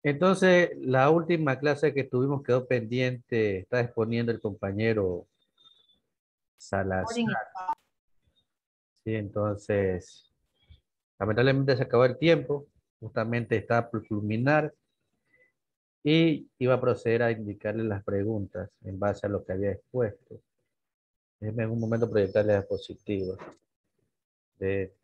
Entonces, la última clase que tuvimos quedó pendiente, está exponiendo el compañero Morning. Salazar. Sí, entonces, lamentablemente se acabó el tiempo, justamente estaba por culminar y iba a proceder a indicarle las preguntas en base a lo que había expuesto. Déjeme en un momento proyectarle diapositivas. De,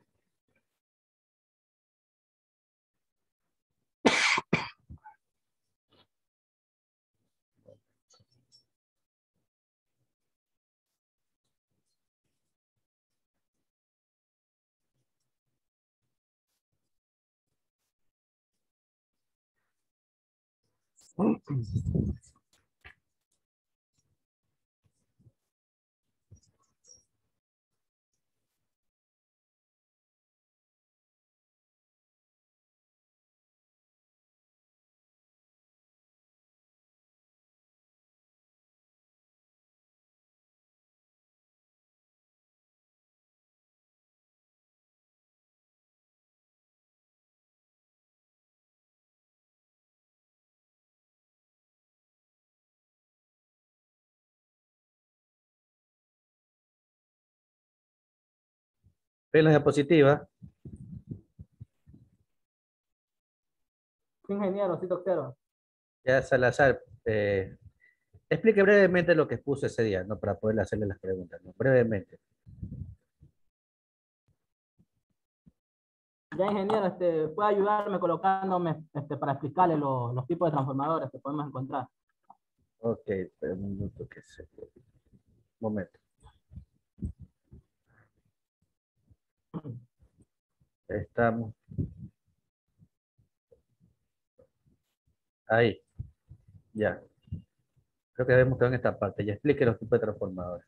¿Ven las diapositivas? Sí, ingeniero, sí, doctor. Ya Salazar, explique brevemente lo que expuso ese día, ¿no? Para poder hacerle las preguntas, ¿no? Brevemente. Ya, ingeniero, puede ayudarme colocándome para explicarle los tipos de transformadores que podemos encontrar. Ok, espera un minuto que se... Un momento. Estamos ahí, ya. Creo que habíamos quedado en esta parte. Ya explique los tipos de transformadores.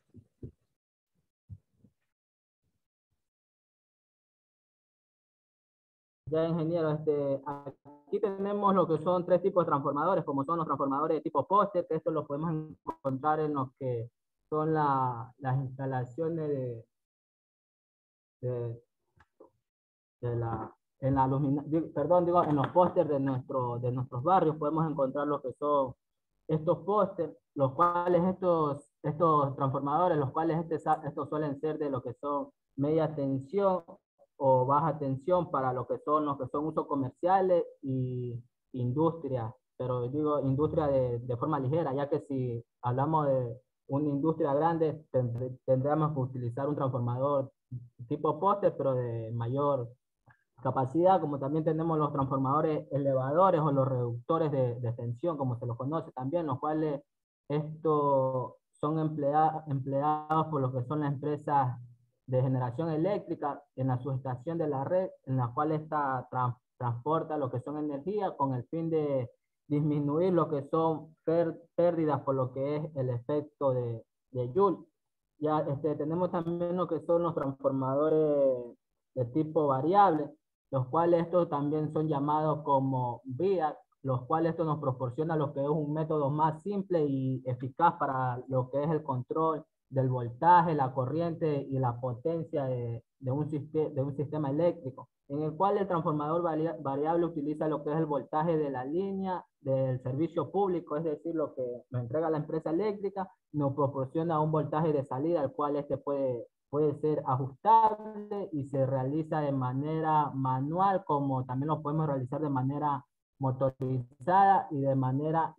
Ya, ingeniero, aquí tenemos lo que son tres tipos de transformadores, como son los transformadores de tipo póster, que estos los podemos encontrar en los que son las instalaciones de, de la, en la perdón, digo, en los pósters de nuestros barrios podemos encontrar lo que son estos pósters, los cuales estos transformadores, los cuales estos suelen ser de lo que son media tensión o baja tensión para los que son usos comerciales y industria, pero digo industria de forma ligera, ya que si hablamos de una industria grande, tendríamos que utilizar un transformador tipo póster, pero de mayor capacidad, como también tenemos los transformadores elevadores o los reductores de tensión, como se los conoce también, los cuales estos son empleados por lo que son las empresas de generación eléctrica en la subestación de la red, en la cual esta transporta lo que son energía con el fin de disminuir lo que son pérdidas por lo que es el efecto de Joule. Ya tenemos también lo que son los transformadores de tipo variable, los cuales estos también son llamados como VIA, los cuales esto nos proporciona lo que es un método más simple y eficaz para lo que es el control del voltaje, la corriente y la potencia de un sistema eléctrico, en el cual el transformador variable utiliza lo que es el voltaje de la línea del servicio público, es decir, lo que nos entrega la empresa eléctrica, nos proporciona un voltaje de salida, al cual puede ser ajustable y se realiza de manera manual, como también lo podemos realizar de manera motorizada y de manera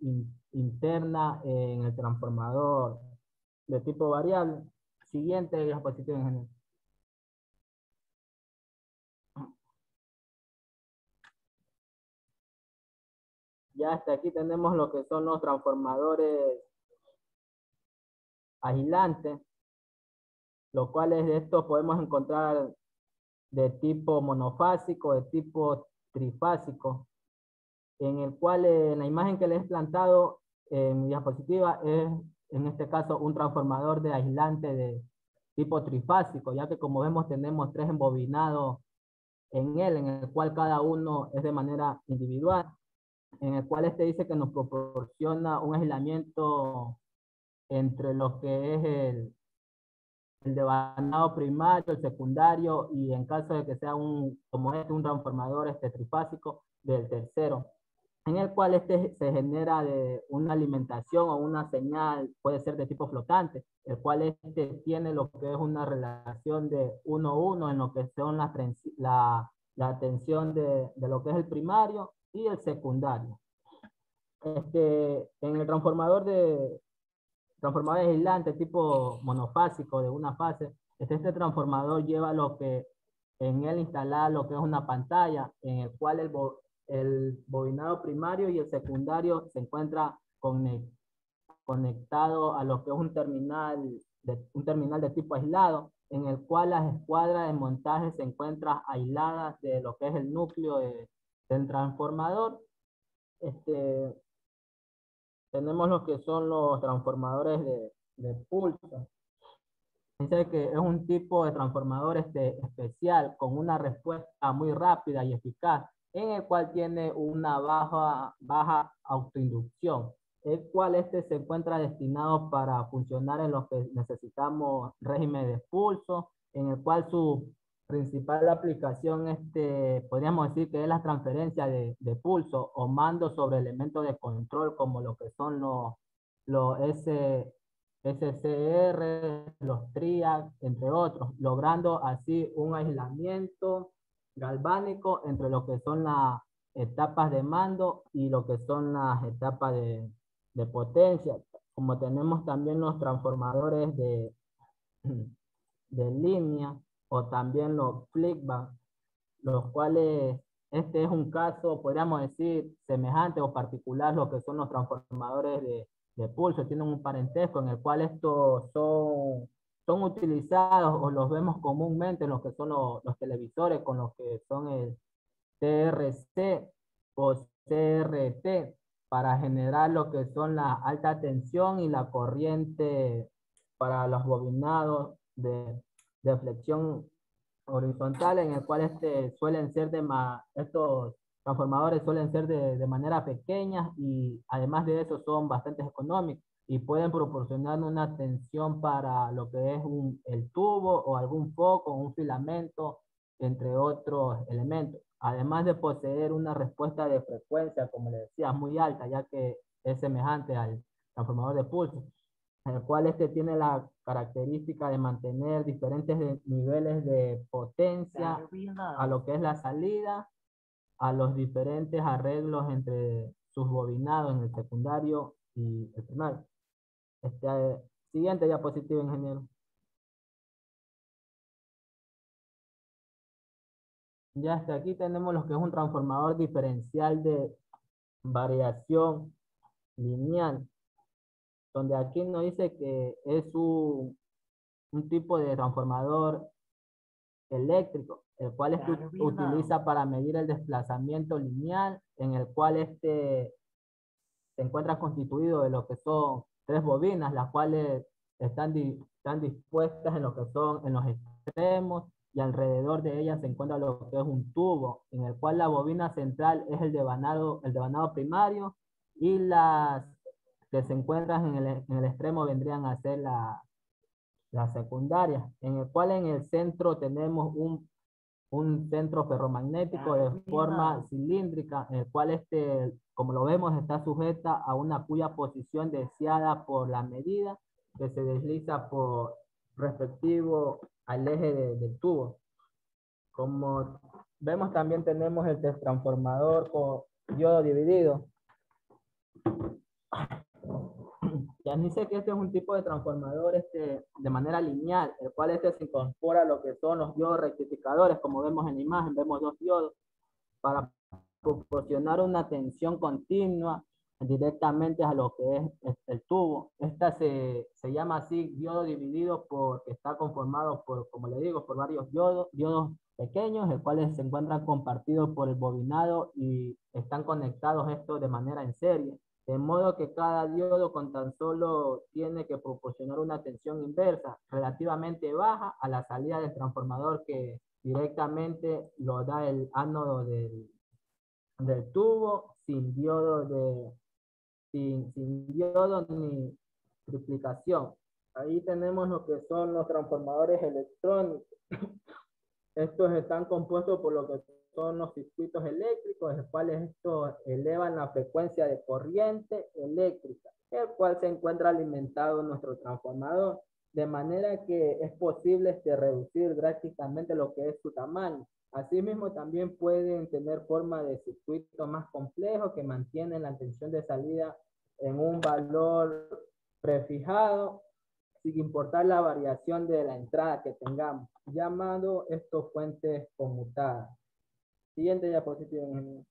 interna en el transformador de tipo variable. Siguiente diapositiva, ingeniero. Ya hasta aquí tenemos lo que son los transformadores aislantes, los cuales de estos podemos encontrar de tipo monofásico, de tipo trifásico, en el cual en la imagen que les he plantado en mi diapositiva es en este caso un transformador de aislante de tipo trifásico, ya que como vemos tenemos tres embobinados en él, en el cual cada uno es de manera individual, en el cual dice que nos proporciona un aislamiento entre lo que es el devanado primario, el secundario, y en caso de que sea como un transformador trifásico, del tercero. en el cual este se genera de una alimentación o una señal, puede ser de tipo flotante, el cual este tiene lo que es una relación de 1-1 en lo que son la tensión de lo que es el primario y el secundario. En el transformador aislante tipo monofásico de una fase, este transformador lleva lo que en él instalar lo que es una pantalla en el cual el bobinado primario y el secundario se encuentra conectado a lo que es un terminal de tipo aislado, en el cual las escuadras de montaje se encuentran aisladas de lo que es el núcleo del transformador. Este, Tenemos lo que son los transformadores de pulso. Dice que es un tipo de transformador especial con una respuesta muy rápida y eficaz, en el cual tiene una baja autoinducción, el cual se encuentra destinado para funcionar en lo que necesitamos régimen de pulso, en el cual su principal aplicación, podríamos decir que es la transferencia de pulso o mando sobre elementos de control como lo que son los SCR, los TRIAC, entre otros, logrando así un aislamiento galvánico entre lo que son las etapas de mando y lo que son las etapas de potencia, como tenemos también los transformadores de línea o también los flickback, los cuales este es un caso, podríamos decir, semejante o particular lo que son los transformadores de pulso, tienen un parentesco en el cual estos son utilizados o los vemos comúnmente en lo que son los televisores con los que son el TRC o CRT para generar lo que son la alta tensión y la corriente para los bobinados de flexión horizontal, en el cual estos transformadores suelen ser de manera pequeña y además de eso son bastante económicos y pueden proporcionar una tensión para lo que es el tubo o algún foco, un filamento, entre otros elementos. Además de poseer una respuesta de frecuencia, como le decía, muy alta, ya que es semejante al transformador de pulso, el cual tiene la característica de mantener diferentes niveles de potencia a lo que es la salida, a los diferentes arreglos entre sus bobinados en el secundario y el primario. Siguiente diapositiva, ingeniero. Ya hasta aquí tenemos lo que es un transformador diferencial de variación lineal, donde aquí nos dice que es un tipo de transformador eléctrico, el cual utiliza para medir el desplazamiento lineal, en el cual se encuentra constituido de lo que son tres bobinas, las cuales están dispuestas en lo que son en los extremos y alrededor de ellas se encuentra lo que es un tubo, en el cual la bobina central es el devanado primario y las que se encuentran en el extremo vendrían a ser la secundaria, en el cual en el centro tenemos un centro ferromagnético de forma cilíndrica, en el cual como lo vemos, está sujeta a una cuya posición deseada por la medida que se desliza por respectivo al eje del tubo. Como vemos, también tenemos el transformador con diodo dividido. Ya dice que este es un tipo de transformador de manera lineal, el cual se incorpora a lo que son los diodos rectificadores, como vemos en la imagen, vemos dos diodos, para proporcionar una tensión continua directamente a lo que es el tubo. Esta se llama así diodo dividido porque está conformado por, como le digo, por varios diodos pequeños, los cuales se encuentran compartidos por el bobinado y están conectados estos de manera en serie. De modo que cada diodo con tan solo tiene que proporcionar una tensión inversa relativamente baja a la salida del transformador que directamente lo da el ánodo del tubo sin diodo ni triplicación. Ahí tenemos lo que son los transformadores electrónicos. Estos están compuestos por lo que son los circuitos eléctricos, los cuales estos elevan la frecuencia de corriente eléctrica, el cual se encuentra alimentado en nuestro transformador, de manera que es posible reducir drásticamente lo que es su tamaño. Asimismo, también pueden tener forma de circuitos más complejos que mantienen la tensión de salida en un valor prefijado, sin importar la variación de la entrada que tengamos, llamado estos fuentes conmutadas. Siguiente diapositiva, ingeniero.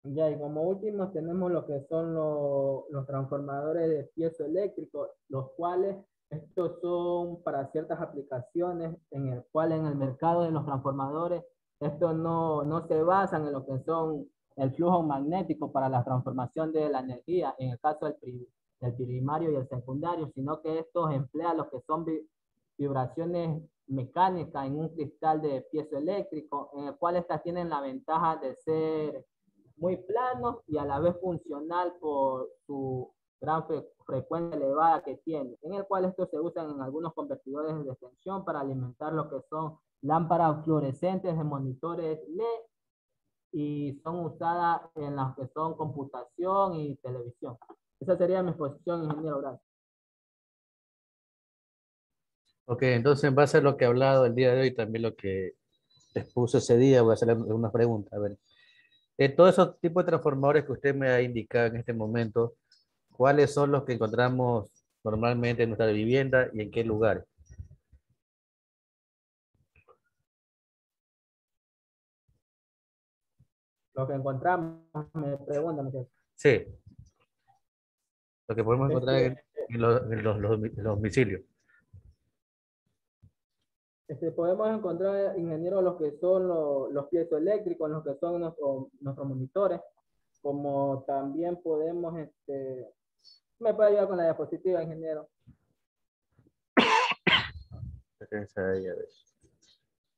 Ya, y como último tenemos lo que son los transformadores de piezoeléctricos, los cuales estos son para ciertas aplicaciones en el cual en el mercado de los transformadores, estos no se basan en lo que son el flujo magnético para la transformación de la energía, en el caso del primario y el secundario, sino que estos emplean lo que son vibraciones mecánicas en un cristal de piezoeléctrico, en el cual estas tienen la ventaja de ser muy plano y a la vez funcional por su gran frecuencia elevada que tiene, en el cual estos se usan en algunos convertidores de tensión para alimentar lo que son lámparas fluorescentes de monitores LED y son usadas en las que son computación y televisión. Esa sería mi exposición, ingeniero. Gracias. Ok, entonces en base a lo que he hablado el día de hoy, también lo que expuso ese día, voy a hacerle algunas preguntas. A ver, de todos esos tipos de transformadores que usted me ha indicado en este momento, ¿cuáles son los que encontramos normalmente en nuestra vivienda y en qué lugares? Lo que encontramos, me preguntan. Sí, lo que podemos encontrar Este, en los domicilios. Podemos encontrar, ingeniero, los que son los piezoeléctricos, los que son nuestros monitores, como también podemos, me puede ayudar con la diapositiva, ingeniero.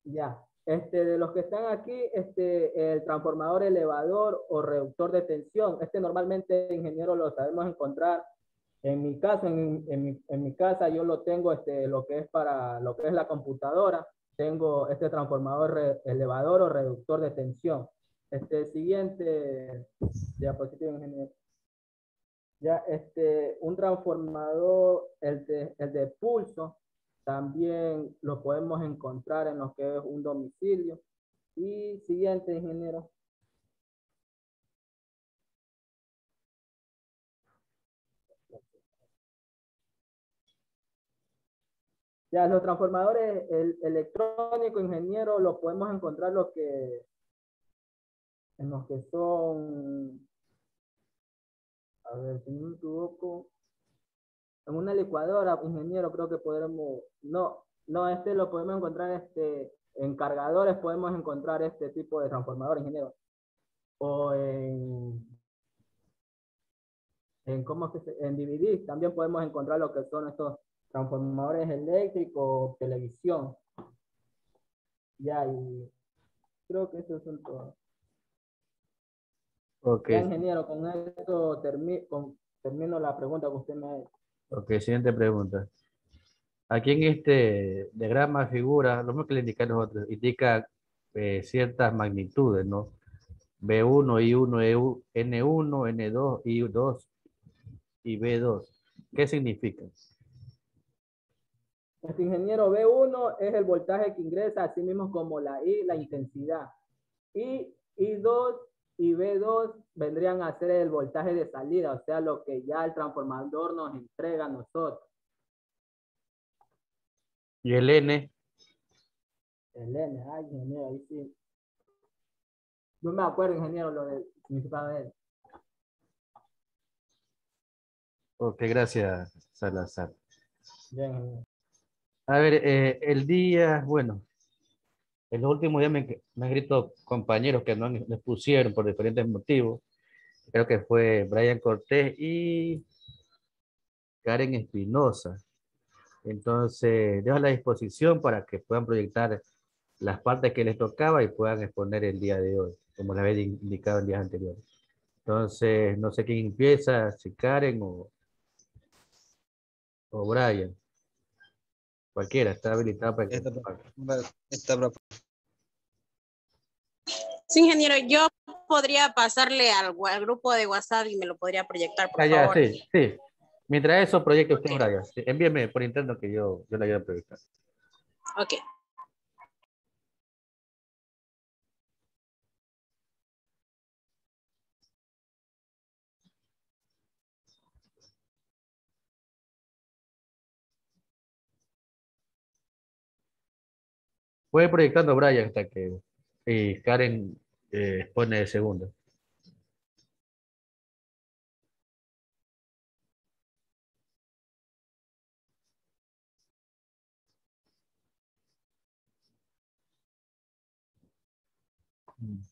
Ya, de los que están aquí, el transformador elevador o reductor de tensión, normalmente, ingeniero, lo sabemos encontrar. En mi caso, en mi casa yo lo tengo, lo que es para lo que es la computadora, tengo este transformador elevador o reductor de tensión. Siguiente diapositiva, ingeniero. Ya, un transformador, el de pulso, también lo podemos encontrar en lo que es un domicilio. Y siguiente, ingeniero. Ya, los transformadores electrónicos, ingeniero, los podemos encontrar en los que son, a ver, si no me equivoco, en una licuadora, ingeniero, creo que podremos, no, lo podemos encontrar, en cargadores podemos encontrar este tipo de transformador, ingeniero. O ¿cómo que en DVD también podemos encontrar lo que son estos transformadores eléctricos, televisión. Ya, y creo que esos son todos. Ok, Ya, ingeniero, con esto termino la pregunta que usted me ha hecho. ok, siguiente pregunta. Aquí en este diagrama figura, lo mismo que le indican los otros, indica ciertas magnitudes, ¿no? B1, I1, EU, N1, N2, I2 y B2. ¿Qué significa? Este ingeniero, B1 es el voltaje que ingresa, así mismo como la I, la intensidad. Y I2 y B2 vendrían a ser el voltaje de salida, o sea, lo que ya el transformador nos entrega a nosotros. Y el N, El N, ay, ingeniero, ahí sí. No me acuerdo, ingeniero, lo del significado de él. ok, gracias, Salazar. Bien, ingeniero. A ver, el día, bueno, en los últimos días me han escrito compañeros que no les pusieron por diferentes motivos. Creo que fue Brian Cortés y Karen Espinosa. Entonces, dejo a la disposición para que puedan proyectar las partes que les tocaba y puedan exponer el día de hoy, como les había indicado en días anteriores. Entonces, no sé quién empieza, si Karen o Brian. Cualquiera, está habilitado para que... Esta, esta, Sí, ingeniero, yo podría pasarle al grupo de WhatsApp y me lo podría proyectar, por Ah, ya, favor. sí, sí. Mientras eso, proyecte usted, Ok. Brian. Sí, envíeme por interno que yo le ayudo a proyectar. Ok. Voy proyectando Brian hasta que Karen pone el segundo. Mm.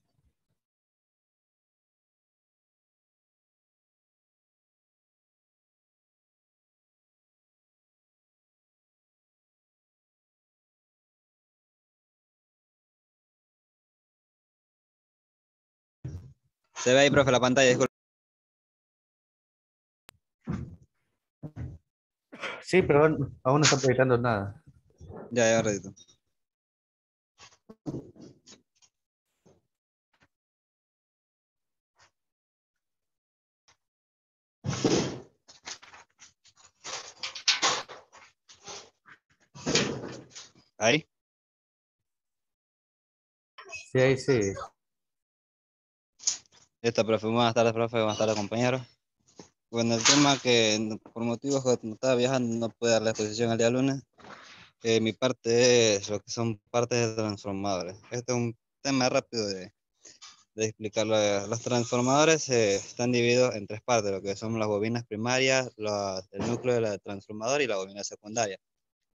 se ve ahí, profe, la pantalla, disculpe. Sí, pero aún no está proyectando nada. Ya, ratito. Ahí. Sí, ahí sí. Esta, profe, buenas tardes, profe, buenas tardes, compañeros. Bueno, el tema que por motivos que no estaba viajando no pude dar la exposición el día lunes. Mi parte es lo que son partes de transformadores. Este es un tema rápido de explicarlo. Los transformadores están divididos en tres partes, lo que son las bobinas primarias, el núcleo de la transformador y la bobina secundaria.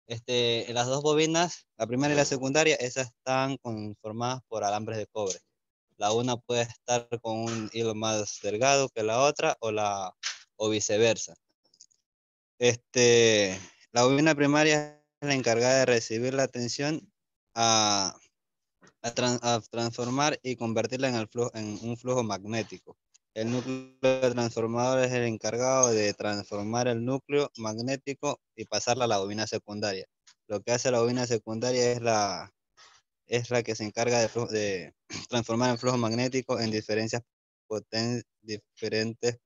Las dos bobinas, la primaria y la secundaria, esas están conformadas por alambres de cobre. La una puede estar con un hilo más delgado que la otra o viceversa. La bobina primaria es la encargada de recibir la tensión a, a transformar y convertirla en un flujo magnético. El núcleo de transformador es el encargado de transformar el núcleo magnético y pasarla a la bobina secundaria. Lo que hace la bobina secundaria es la que se encarga de transformar el flujo magnético en diferentes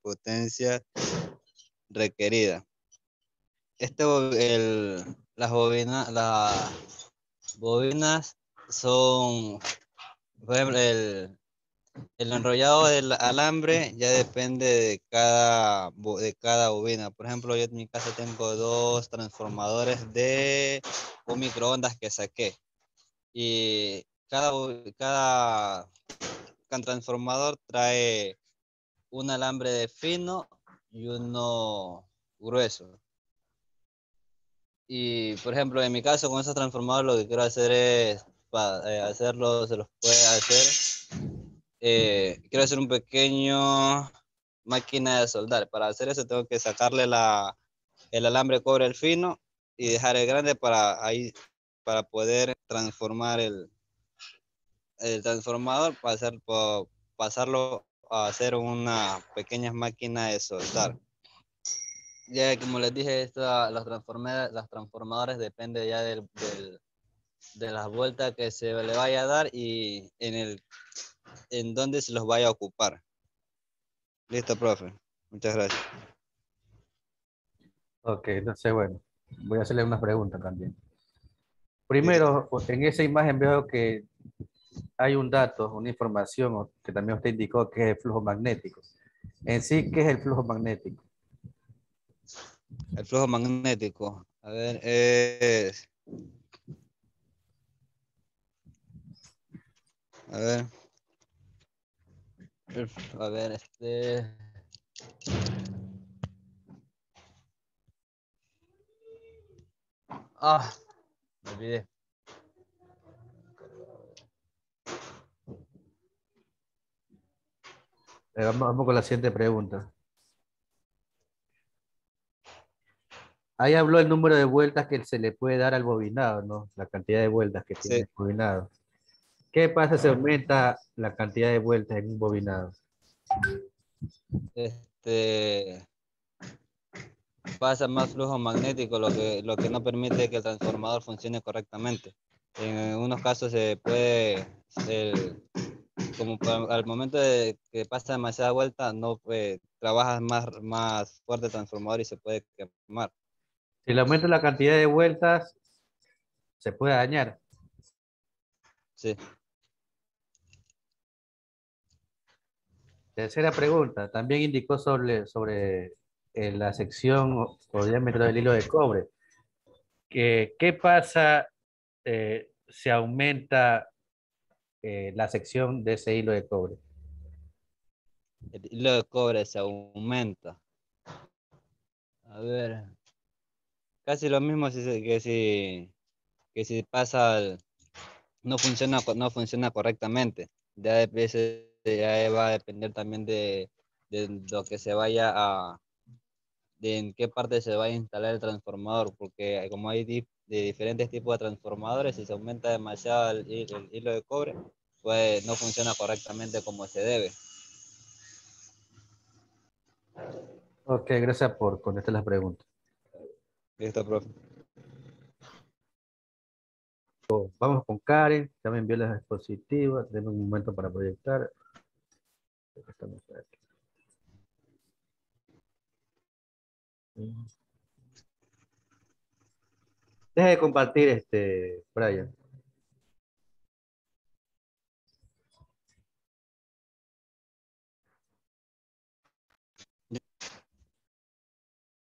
potencias requeridas. Las bobinas son, por ejemplo, el enrollado del alambre ya depende de cada bobina. Por ejemplo, yo en mi casa tengo dos transformadores de un microondas que saqué. Y cada transformador trae un alambre de fino y uno grueso. Y por ejemplo, en mi caso, con esos transformadores, lo que quiero hacer es hacerlo, se los puede hacer. Quiero hacer un pequeño máquina de soldar. Para hacer eso, tengo que sacarle el alambre de cobre el fino y dejar el grande para poder transformar el transformador, pasarlo a hacer una pequeña máquina de soldar. Ya como les dije, las transformadores depende ya de las vueltas que se le vaya a dar y en dónde se los vaya a ocupar. Listo, profe. Muchas gracias. Ok, entonces, bueno, voy a hacerle unas preguntas también. Listo. Primero, en esa imagen veo que hay un dato, una información que también usted indicó que es el flujo magnético. En sí, ¿qué es el flujo magnético? El flujo magnético. A ver, a ver. A ver, Ah, me olvidé. Vamos con la siguiente pregunta. Ahí habló el número de vueltas que se le puede dar al bobinado, ¿no? La cantidad de vueltas que tiene Sí. el bobinado. ¿Qué pasa si aumenta la cantidad de vueltas en un bobinado? Este, pasa más flujo magnético, lo que no permite que el transformador funcione correctamente. En unos casos se puede, al momento de que pasa demasiada vuelta, no trabajas más fuerte el transformador y se puede quemar. Si le aumenta la cantidad de vueltas, se puede dañar. Sí. Tercera pregunta. También indicó sobre la sección o diámetro del hilo de cobre. ¿Qué pasa si aumenta la sección de ese hilo de cobre? El hilo de cobre se aumenta. A ver, casi lo mismo que si pasa, no funciona correctamente. Ya, ya va a depender también de lo que se vaya de en qué parte se va a instalar el transformador, porque como hay de diferentes tipos de transformadores, si se aumenta demasiado el hilo de cobre, pues no funciona correctamente como se debe. Ok, gracias por contestar las preguntas. Listo, profe. Vamos con Karen, ya me envió las diapositivas, denme un momento para proyectar. Estamos aquí. Deja de compartir Brian.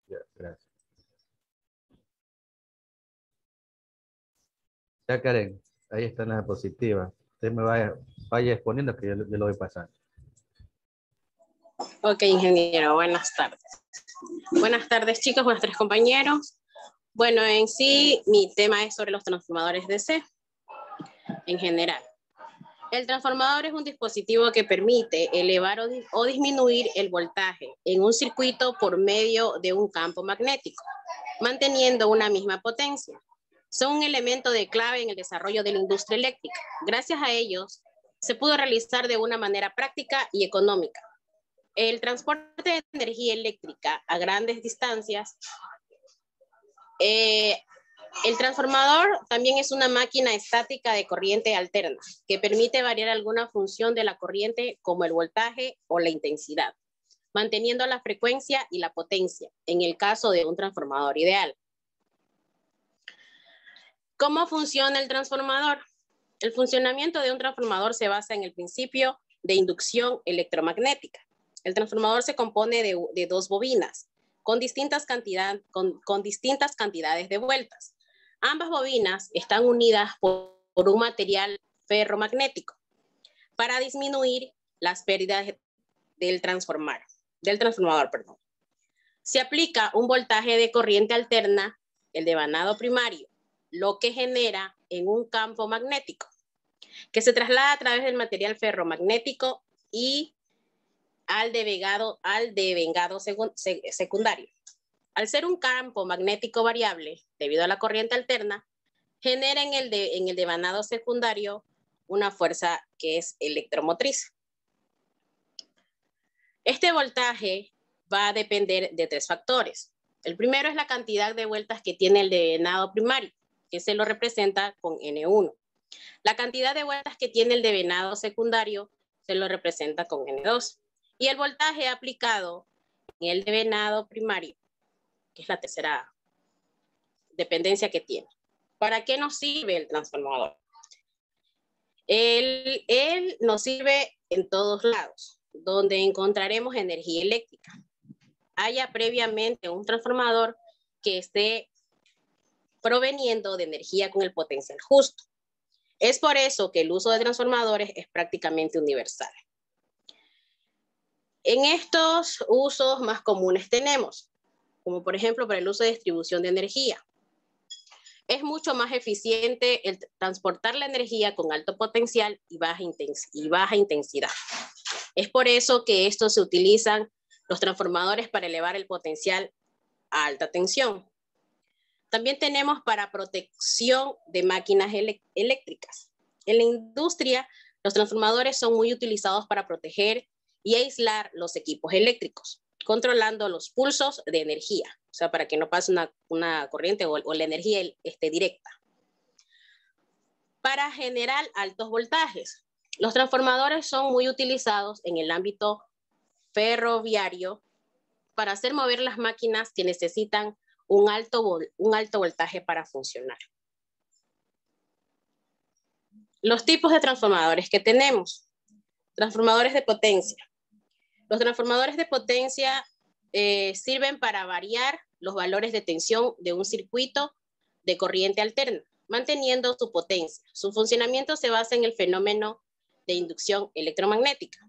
Ya, gracias. Ya, Karen, ahí están las diapositivas. Usted me vaya exponiendo que yo lo voy pasando. Ok, ingeniero, buenas tardes. Buenas tardes, chicos, buenas tardes, compañeros. Bueno, en sí, mi tema es sobre los transformadores DC en general. El transformador es un dispositivo que permite elevar o disminuir el voltaje en un circuito por medio de un campo magnético, manteniendo una misma potencia. Son un elemento de clave en el desarrollo de la industria eléctrica. Gracias a ellos, se pudo realizar de una manera práctica y económica el transporte de energía eléctrica a grandes distancias. El transformador también es una máquina estática de corriente alterna que permite variar alguna función de la corriente como el voltaje o la intensidad, manteniendo la frecuencia y la potencia en el caso de un transformador ideal. ¿Cómo funciona el transformador? El funcionamiento de un transformador se basa en el principio de inducción electromagnética. El transformador se compone de dos bobinas con distintas cantidades de vueltas. Ambas bobinas están unidas por un material ferromagnético para disminuir las pérdidas del transformador. Se aplica un voltaje de corriente alterna, el devanado primario, lo que genera en un campo magnético que se traslada a través del material ferromagnético y al devengado secundario. Al ser un campo magnético variable, debido a la corriente alterna, genera en el devanado secundario una fuerza que es electromotriz. Este voltaje va a depender de tres factores. El primero es la cantidad de vueltas que tiene el devanado primario, que se lo representa con N1. La cantidad de vueltas que tiene el devanado secundario se lo representa con N2. Y el voltaje aplicado en el devanado primario, que es la tercera dependencia que tiene. ¿Para qué nos sirve el transformador? Él nos sirve en todos lados, donde encontraremos energía eléctrica. Haya previamente un transformador que esté proveniendo de energía con el potencial justo. Es por eso que el uso de transformadores es prácticamente universal. En estos usos más comunes tenemos, como por ejemplo para el uso de distribución de energía. Es mucho más eficiente el transportar la energía con alto potencial y baja intensidad. Es por eso que estos se utilizan los transformadores para elevar el potencial a alta tensión. También tenemos para protección de máquinas eléctricas. En la industria, los transformadores son muy utilizados para proteger y aislar los equipos eléctricos. controlando los pulsos de energía, o sea, para que no pase una corriente o la energía directa. Para generar altos voltajes, los transformadores son muy utilizados en el ámbito ferroviario para hacer mover las máquinas que necesitan un alto voltaje para funcionar. Los tipos de transformadores que tenemos. Transformadores de potencia. Los transformadores de potencia sirven para variar los valores de tensión de un circuito de corriente alterna, manteniendo su potencia. Su funcionamiento se basa en el fenómeno de inducción electromagnética.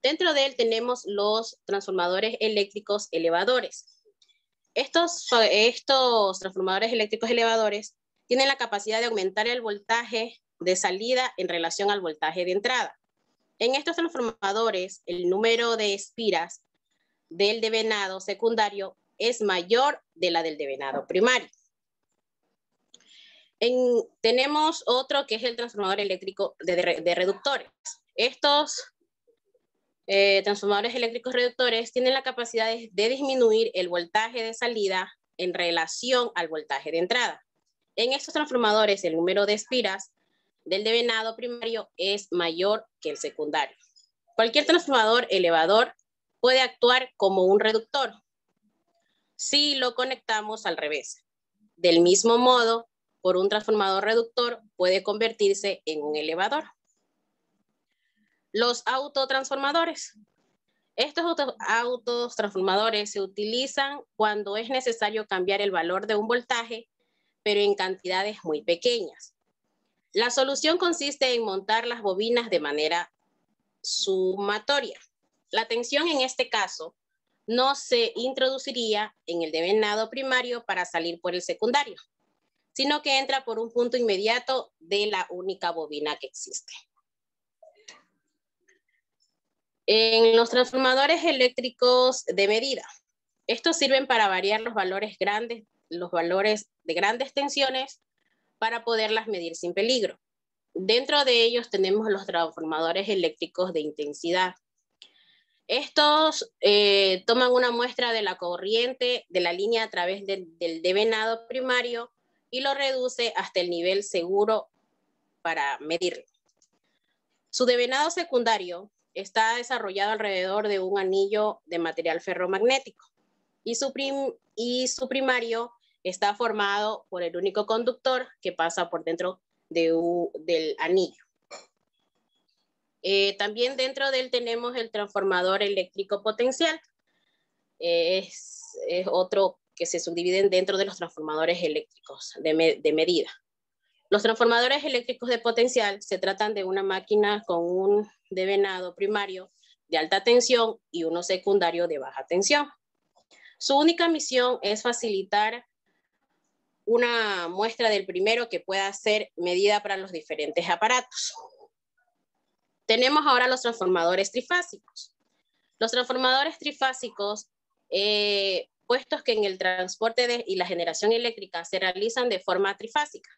Dentro de él tenemos los transformadores eléctricos elevadores. Estos transformadores eléctricos elevadores tienen la capacidad de aumentar el voltaje de salida en relación al voltaje de entrada. En estos transformadores, el número de espiras del devenado secundario es mayor de la del devenado primario. Tenemos otro que es el transformador eléctrico de reductores. Estos transformadores eléctricos reductores tienen la capacidad de disminuir el voltaje de salida en relación al voltaje de entrada. En estos transformadores, el número de espiras del devenado primario es mayor que el secundario. Cualquier transformador elevador puede actuar como un reductor si lo conectamos al revés. Del mismo modo, por un transformador reductor puede convertirse en un elevador. Los autotransformadores. Estos autotransformadores se utilizan cuando es necesario cambiar el valor de un voltaje, pero en cantidades muy pequeñas. La solución consiste en montar las bobinas de manera sumatoria. La tensión en este caso no se introduciría en el devenado primario para salir por el secundario, sino que entra por un punto inmediato de la única bobina que existe. En los transformadores eléctricos de medida, estos sirven para variar los valores de grandes tensiones para poderlas medir sin peligro. Dentro de ellos tenemos los transformadores eléctricos de intensidad. Estos toman una muestra de la corriente de la línea a través del devenado primario y lo reduce hasta el nivel seguro para medirlo. Su devenado secundario está desarrollado alrededor de un anillo de material ferromagnético y su primario está formado por el único conductor que pasa por dentro del anillo. También dentro de él tenemos el transformador eléctrico potencial. Es otro que se subdividen dentro de los transformadores eléctricos de medida. Los transformadores eléctricos de potencial se tratan de una máquina con un devenado primario de alta tensión y uno secundario de baja tensión. Su única misión es facilitar una muestra del primero que pueda ser medida para los diferentes aparatos. Tenemos ahora los transformadores trifásicos. Los transformadores trifásicos, puestos que en el transporte y la generación eléctrica se realizan de forma trifásica.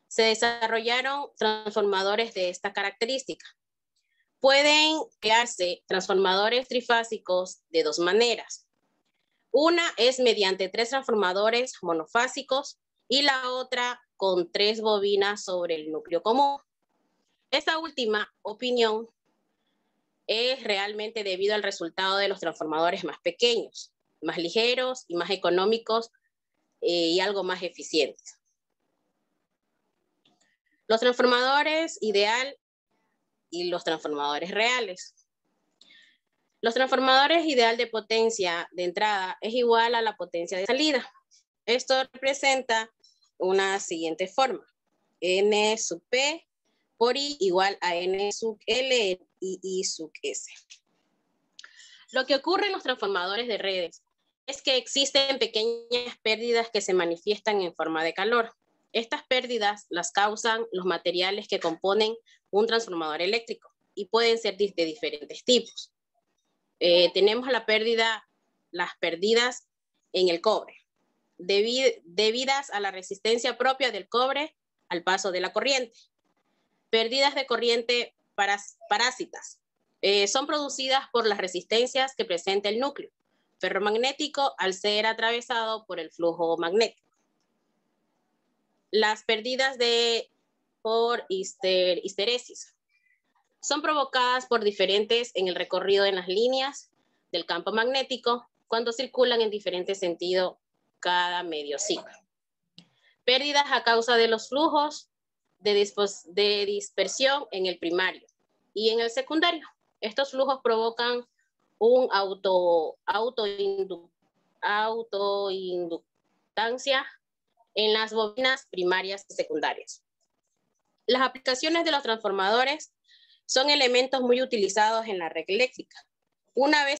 Se desarrollaron transformadores de esta característica. Pueden crearse transformadores trifásicos de dos maneras. Una es mediante 3 transformadores monofásicos y la otra con 3 bobinas sobre el núcleo común. Esta última opinión es realmente debido al resultado de los transformadores más pequeños, más ligeros y más económicos y algo más eficientes. Los transformadores ideal y los transformadores reales. Los transformadores ideal de potencia de entrada es igual a la potencia de salida. Esto representa una siguiente forma. N sub P por I igual a N sub L y I sub S. Lo que ocurre en los transformadores de redes es que existen pequeñas pérdidas que se manifiestan en forma de calor. Estas pérdidas las causan los materiales que componen un transformador eléctrico y pueden ser de diferentes tipos. Tenemos las pérdidas en el cobre, debidas a la resistencia propia del cobre al paso de la corriente. Pérdidas de corriente parásitas son producidas por las resistencias que presenta el núcleo, ferromagnético al ser atravesado por el flujo magnético. Las pérdidas por histeresis son provocadas por diferentes en el recorrido en las líneas del campo magnético cuando circulan en diferentes sentidos cada medio ciclo. Pérdidas a causa de los flujos de dispersión en el primario y en el secundario. Estos flujos provocan un autoinductancia en las bobinas primarias y secundarias. Las aplicaciones de los transformadores son elementos muy utilizados en la red eléctrica. Una vez